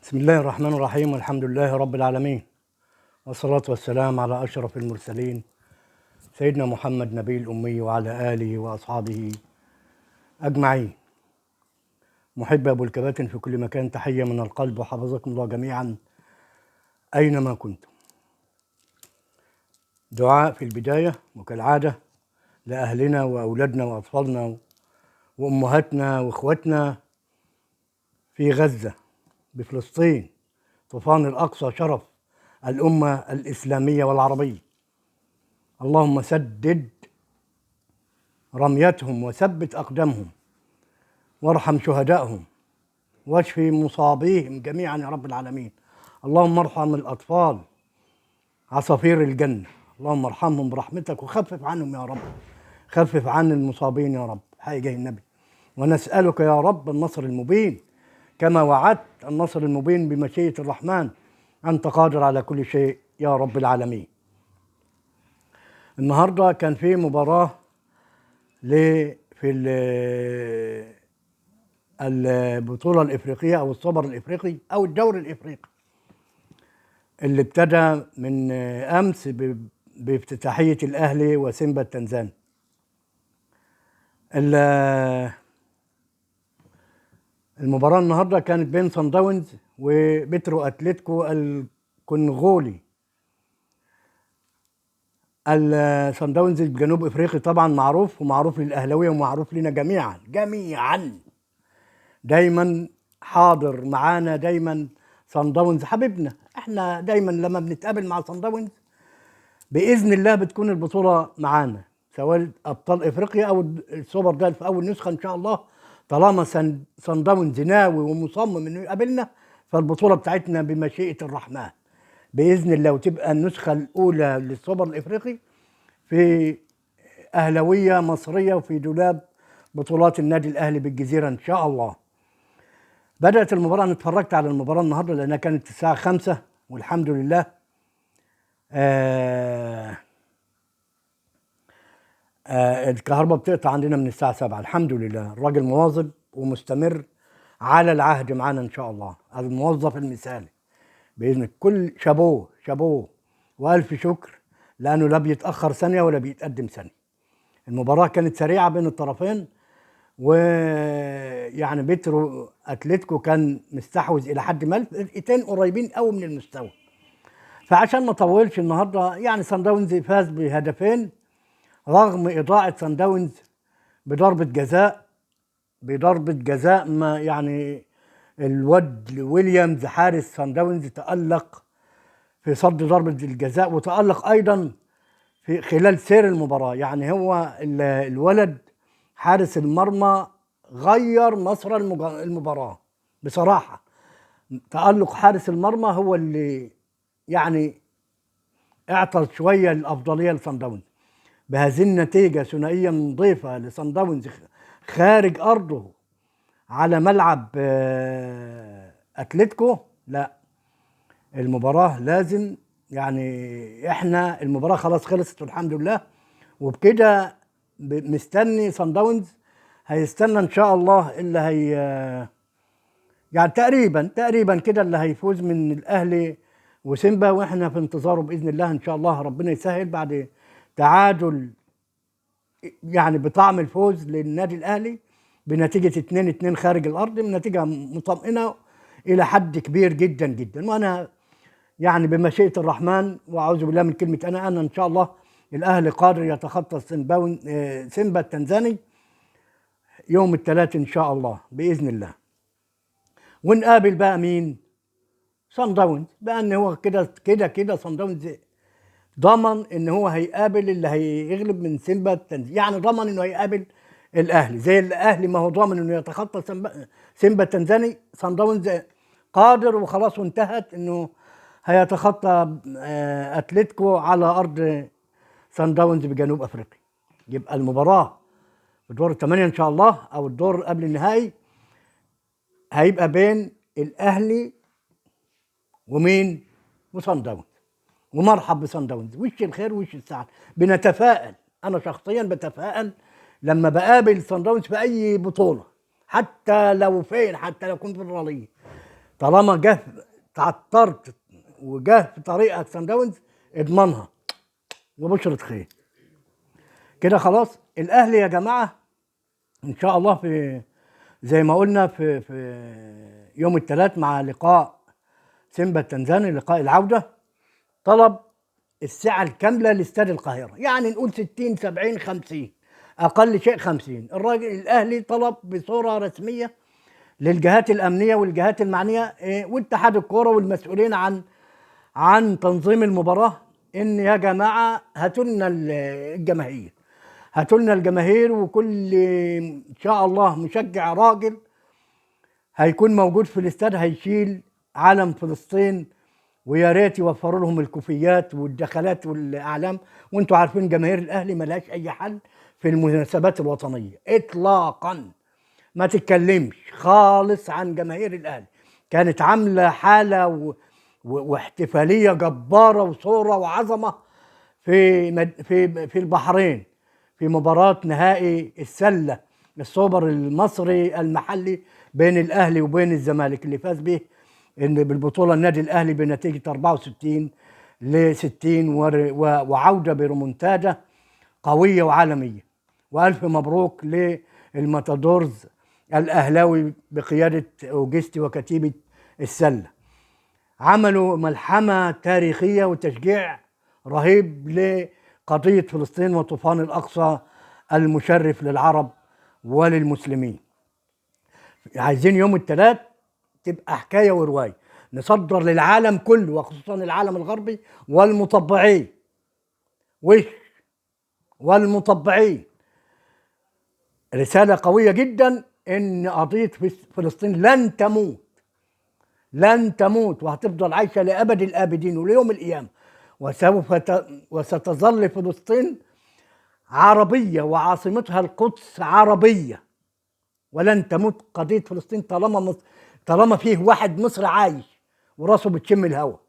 بسم الله الرحمن الرحيم والحمد لله رب العالمين، والصلاة والسلام على أشرف المرسلين سيدنا محمد نبي الأمي وعلى آله وأصحابه أجمعين. محب أبو الكباتن في كل مكان، تحية من القلب وحفظكم الله جميعا أينما كنتم. دعاء في البداية وكالعادة لأهلنا وأولادنا وأطفالنا وأمهاتنا وإخواتنا في غزة بفلسطين، طوفان الأقصى شرف الأمة الإسلامية والعربية. اللهم سدد رميتهم وثبت أقدامهم وارحم شهدائهم واشف مصابيهم جميعا يا رب العالمين. اللهم ارحم الأطفال عصافير الجنة، اللهم ارحمهم برحمتك وخفف عنهم يا رب، خفف عن المصابين يا رب حاجة النبي. ونسألك يا رب النصر المبين كما وعدت، النصر المبين بمشيئة الرحمن، أنت قادر على كل شيء يا رب العالمين. النهاردة كان في مباراة في البطولة الإفريقية أو السوبر الإفريقي أو الدوري الإفريقي اللي ابتدى من أمس بافتتاحية الأهلي وسيمبا التنزاني. المباراة النهاردة كانت بين صن داونز وبترو أتلتيكو الكونغولي. الصن داونز الجنوب افريقي طبعا معروف، ومعروف للاهلاويه ومعروف لنا جميعا دايما حاضر معانا، دايما صن داونز حبيبنا. احنا دايما لما بنتقابل مع صن داونز باذن الله بتكون البطوله معانا، سواء ابطال افريقيا او السوبر ده في اول نسخه ان شاء الله. طالما صن داونز ناوي ومصمم انه يقابلنا، فالبطوله بتاعتنا بمشيئه الرحمن باذن الله، وتبقى النسخه الاولى للسوبر الافريقي في اهلاويه مصريه وفي دولاب بطولات النادي الاهلي بالجزيره ان شاء الله. بدات المباراه، انا اتفرجت على المباراه النهارده لانها كانت الساعه 5 والحمد لله الكهرباء بتقطع عندنا من الساعه 7. الحمد لله الراجل مواظب ومستمر على العهد معانا ان شاء الله، الموظف المثالي باذن كل شابوه والف شكر، لانه لا بيتاخر ثانيه ولا بيتقدم ثانيه. المباراه كانت سريعه بين الطرفين، ويعني بيترو اتلتيكو كان مستحوذ الى حد ما، الفرقتين قريبين قوي من المستوى. فعشان ما اطولش النهارده، يعني صن داونز فاز بهدفين رغم اضاعه صن داونز بضربه جزاء ما يعني الواد ويليامز حارس صن داونز تألق في صد ضربة الجزاء، وتألق أيضا في خلال سير المباراة. يعني هو الولد حارس المرمى غير مسار المباراة بصراحة. تألق حارس المرمى هو اللي يعني اعطى شوية الأفضلية لصن داونز. بهذه النتيجة ثنائية نظيفة لصن داونز خارج أرضه على ملعب أتلتيكو، لا المباراة لازم يعني احنا المباراة خلاص خلصت والحمد لله، وبكده مستني صن داونز هيستنى ان شاء الله اللي هي يعني تقريبا كده اللي هيفوز من الاهلي وسيمبا، واحنا في انتظاره باذن الله ان شاء الله. ربنا يسهل بعد تعادل يعني بطعم الفوز للنادي الاهلي بنتيجة 2-2 خارج الارض، نتيجة مطمئنة الى حد كبير جدا جدا. وانا يعني بمشيئة الرحمن واعوذ بالله من كلمة انا ان شاء الله الاهلي قادر يتخطى سيمبا التنزاني يوم الثلاث ان شاء الله باذن الله. ونقابل بقى مين؟ صن داونز. بقى ان هو كده صن داونز ضمن ان هو هيقابل اللي هيغلب من سيمبا التنزاني، يعني ضمن انه هيقابل الاهلي زي الاهلي ما هو ضامن انه يتخطى سيمبا التنزاني. صن داونز قادر وخلاص وانتهت انه هيتخطى اتلتيكو على ارض صن داونز بجنوب افريقيا. يبقى المباراه في دور الثمانيه ان شاء الله او الدور قبل النهائي هيبقى بين الاهلي ومين؟ وصن داونز. ومرحب بصن داونز، وش الخير وش السعد. بنتفائل، انا شخصيا بتفائل لما بقابل صن داونز في اي بطوله، حتى لو فين، حتى لو كنت في الراليه طالما جه تعطرت وجه في طريقك سان داونز، اضمنها وبشرة خير. كده خلاص. الاهلي يا جماعه ان شاء الله في زي ما قلنا في يوم الثلاث مع لقاء سيمبا التنزاني، لقاء العوده، طلب السعه الكامله لاستاد القاهره، يعني نقول 60 70 50، اقل شيء 50. الراجل الاهلي طلب بصوره رسميه للجهات الامنيه والجهات المعنيه واتحاد الكوره والمسؤولين عن تنظيم المباراه، ان يا جماعه هاتوا لنا الجماهير، هاتوا لنا الجماهير، وكل ان شاء الله مشجع راجل هيكون موجود في الاستاد هيشيل علم فلسطين، ويا ريت يوفروا لهم الكوفيات والدخلات والاعلام. وانتوا عارفين جماهير الاهلي ملهاش اي حل في المناسبات الوطنيه اطلاقا، ما تتكلمش خالص عن جماهير الاهلي. كانت عامله حاله واحتفاليه جباره وصوره وعظمه في البحرين في مباراه نهائي السله السوبر المصري المحلي بين الاهلي وبين الزمالك، اللي فاز به ان بالبطوله النادي الاهلي بنتيجه 64 ل 60 وعوده بريمونتادا قويه وعالميه. والف مبروك للماتادورز الاهلاوي بقياده اوجستي وكتيبه السله، عملوا ملحمه تاريخيه وتشجيع رهيب لقضيه فلسطين وطوفان الاقصى المشرف للعرب وللمسلمين. عايزين يوم الثلاث تبقى حكايه وروايه، نصدر للعالم كله وخصوصا العالم الغربي والمطبعين والمطبعين رساله قويه جدا ان قضيه فلسطين لن تموت، لن تموت، وهتفضل عايشه لابد الابدين وليوم القيامه. وستظل فلسطين عربيه وعاصمتها القدس عربيه، ولن تموت قضيه فلسطين طالما فيه واحد مصري عايش وراسه بتشم الهواء.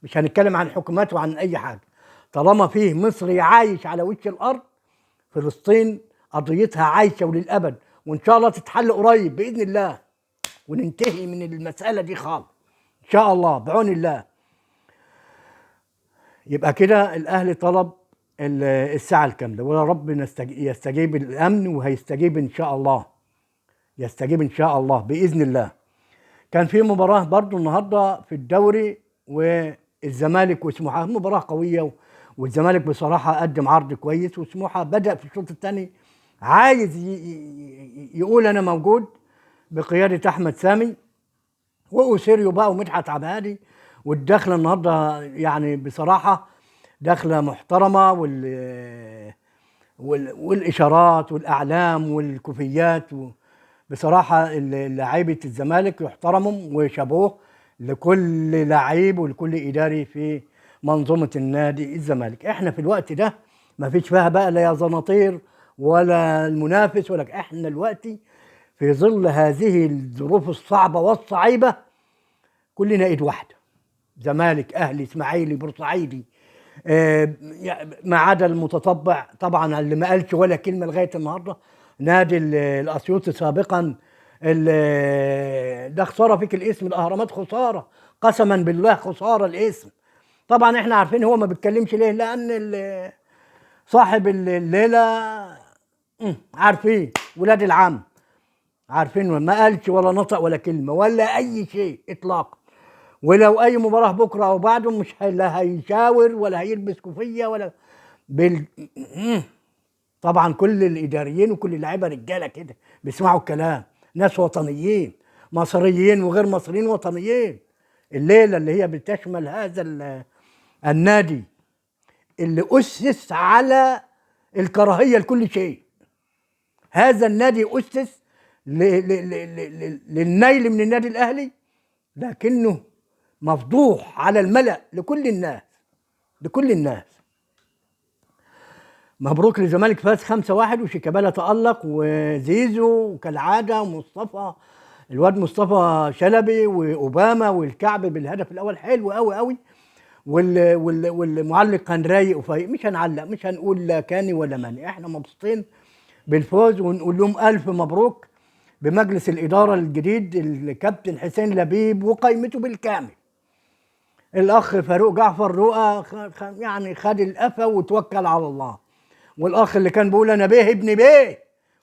مش هنتكلم عن حكومات وعن اي حاجه، طالما فيه مصري عايش على وجه الارض فلسطين قضيتها عايشه وللابد، وان شاء الله تتحل قريب باذن الله وننتهي من المساله دي خالص ان شاء الله بعون الله. يبقى كده الاهلي طلب الساعه الكامله، ويا رب يستجيب الامن، وهيستجيب ان شاء الله، يستجيب ان شاء الله باذن الله. كان في مباراه برضو النهارده في الدوري والزمالك وسموحه، مباراه قويه، والزمالك بصراحه قدم عرض كويس، وسموحه بدا في الشوط الثاني عايز يقول انا موجود بقياده احمد سامي واوسيريو بقى ومدحت عبد الهادي. والدخله النهارده يعني بصراحه دخله محترمه، والاشارات والاعلام والكوفيات بصراحه لعيبه الزمالك يحترموا وشابوه لكل لعيب ولكل اداري في منظومه النادي الزمالك. احنا في الوقت ده ما فيش فيها بقى لا يا زناطير ولا المنافس ولا، احنا دلوقتي في ظل هذه الظروف الصعبه والصعيبه كلنا ايد واحده، زمالك اهلي اسماعيلي بورسعيدي، ما عدا المتطبع طبعا اللي ما قالش ولا كلمه لغايه النهارده، نادي الاسيوطي سابقا ده خساره فيك الاسم، الاهرامات خساره قسما بالله، خساره الاسم. طبعا احنا عارفين هو ما بيتكلمش ليه، لان صاحب الليله عارفين ولاد العم عارفين، ما قالش ولا نطق ولا كلمه ولا اي شيء اطلاقا. ولو اي مباراه بكره او بعده مش لا هيشاور ولا هيلبس كوفيه ولا بال... طبعا كل الاداريين وكل اللعيبه رجاله كده بيسمعوا الكلام، ناس وطنيين مصريين وغير مصريين وطنيين. الليله اللي هي بتشمل هذا النادي اللي اسس على الكراهيه لكل شيء، هذا النادي اسس للنيل من النادي الاهلي، لكنه مفضوح على الملأ لكل الناس، لكل الناس. مبروك للزمالك، فاز 5-1 وشيكابالا تألق وزيزو كالعادة ومصطفى الواد مصطفى شلبي وأوباما والكعب بالهدف الأول حلو قوي قوي. والمعلق كان رايق وفايق، مش هنعلق مش هنقول لا كاني ولا ماني، احنا مبسوطين بالفوز ونقول لهم ألف مبروك بمجلس الاداره الجديد الكابتن حسين لبيب وقائمته بالكامل. الاخ فاروق جعفر رؤى يعني خد القفا وتوكل على الله. والاخ اللي كان بيقول انا بيه ابن بيه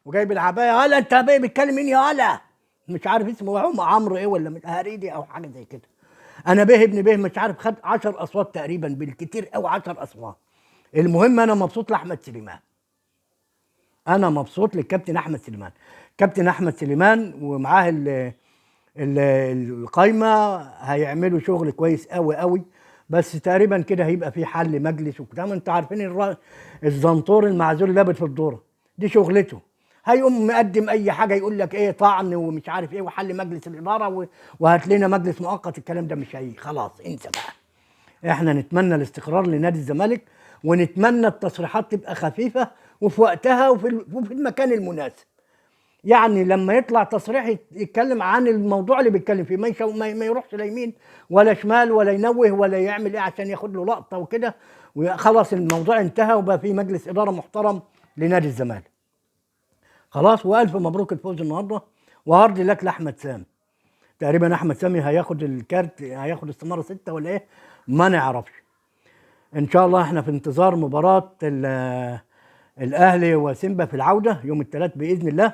وجايب العبايه، هلا انت بيه بتكلم مين يا هلا؟ مش عارف اسمه عمرو ايه ولا هريدي او حاجه زي كده. انا بيه ابن بيه مش عارف، خد 10 اصوات تقريبا بالكتير قوي 10 اصوات. المهم انا مبسوط لاحمد سليمان، انا مبسوط للكابتن احمد سليمان. كابتن احمد سليمان ومعاه القايمه هيعملوا شغل كويس قوي قوي. بس تقريبا كده هيبقى في حل مجلس وكده. ما انتوا عارفين الزنطور المعزول لابد في الدوره دي شغلته. هيقوم مقدم اي حاجه يقول لك ايه طعن ومش عارف ايه وحل مجلس الاداره وهات لنا مجلس مؤقت. الكلام ده مش هيجي، خلاص انسى بقى. احنا نتمنى الاستقرار لنادي الزمالك، ونتمنى التصريحات تبقى خفيفه وفي وقتها وفي المكان المناسب. يعني لما يطلع تصريح يتكلم عن الموضوع اللي بيتكلم فيه، ما يروحش لا يمين ولا شمال ولا ينوه ولا يعمل ايه عشان ياخد له لقطه وكده. وخلاص الموضوع انتهى وبقى في مجلس اداره محترم لنادي الزمالك. خلاص، والف مبروك الفوز النهارده، وهارد لك لاحمد سامي. تقريبا احمد سامي هياخد الكارت، هياخد استماره 6 ولا ايه، ما نعرفش. ان شاء الله احنا في انتظار مباراه الاهلي وسيمبا في العوده يوم الثلاث باذن الله.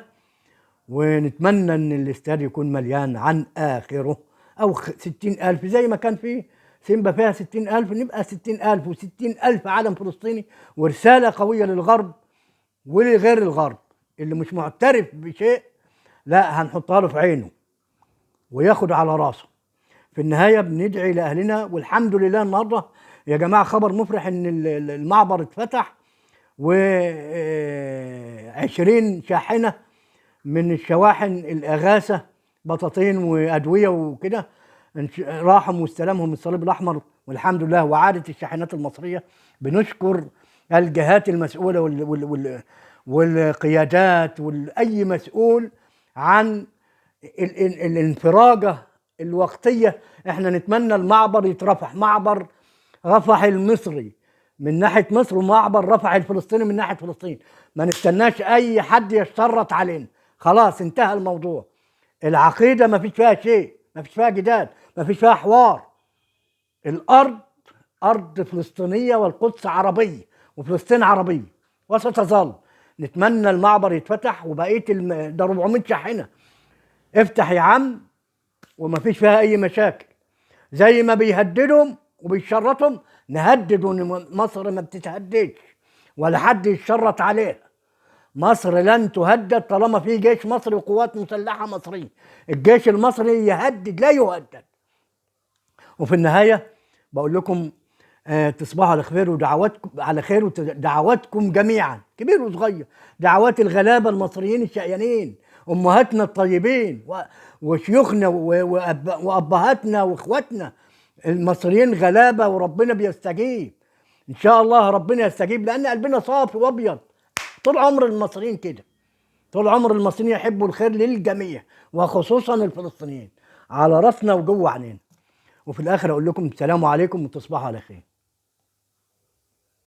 ونتمنى ان الاستاد يكون مليان عن اخره، او 60,000 زي ما كان في سيمبا فيها 60,000، نبقى 60,000 و60,000 علم فلسطيني. ورساله قويه للغرب ولغير الغرب اللي مش معترف بشيء، لا هنحطها له في عينه وياخد على راسه. في النهايه بندعي لاهلنا، والحمد لله النهارده يا جماعه خبر مفرح ان المعبر اتفتح، و20 شاحنه من الشواحن الاغاثه بطاطين وادويه وكده راحوا واستلمهم الصليب الاحمر والحمد لله، وعادت الشاحنات المصريه. بنشكر الجهات المسؤوله والقيادات واي مسؤول عن الانفراجه الوقتيه. احنا نتمنى المعبر يترفع، معبر رفح المصري من ناحيه مصر ومعبر رفح الفلسطيني من ناحيه فلسطين. ما نستناش اي حد يشترط علينا، خلاص انتهى الموضوع. العقيده ما فيش فيها شيء، ما فيش فيها جدال، ما فيش فيها حوار. الارض ارض فلسطينيه والقدس عربيه وفلسطين عربيه وستظل. نتمنى المعبر يتفتح وبقيه ده 400 شاحنه. افتح يا عم وما فيش فيها اي مشاكل. زي ما بيهددهم وبيشرطهم نهدد، ان مصر ما بتتهددش ولا حد يشرط عليها. مصر لن تهدد طالما في جيش مصري وقوات مسلحه مصريه. الجيش المصري يهدد لا يهدد. وفي النهايه بقول لكم تصبحوا على خير، ودعواتكم على خير، ودعواتكم جميعا كبير وصغير، دعوات الغلابه المصريين الشقيانين، امهاتنا الطيبين وشيوخنا وابهاتنا واخواتنا المصريين غلابه، وربنا بيستجيب ان شاء الله. ربنا يستجيب لان قلبنا صافي وابيض. طول عمر المصريين كده، طول عمر المصريين يحبوا الخير للجميع وخصوصا الفلسطينيين، على راسنا وجوه عينينا. وفي الاخر اقول لكم السلام عليكم وتصبحوا على خير.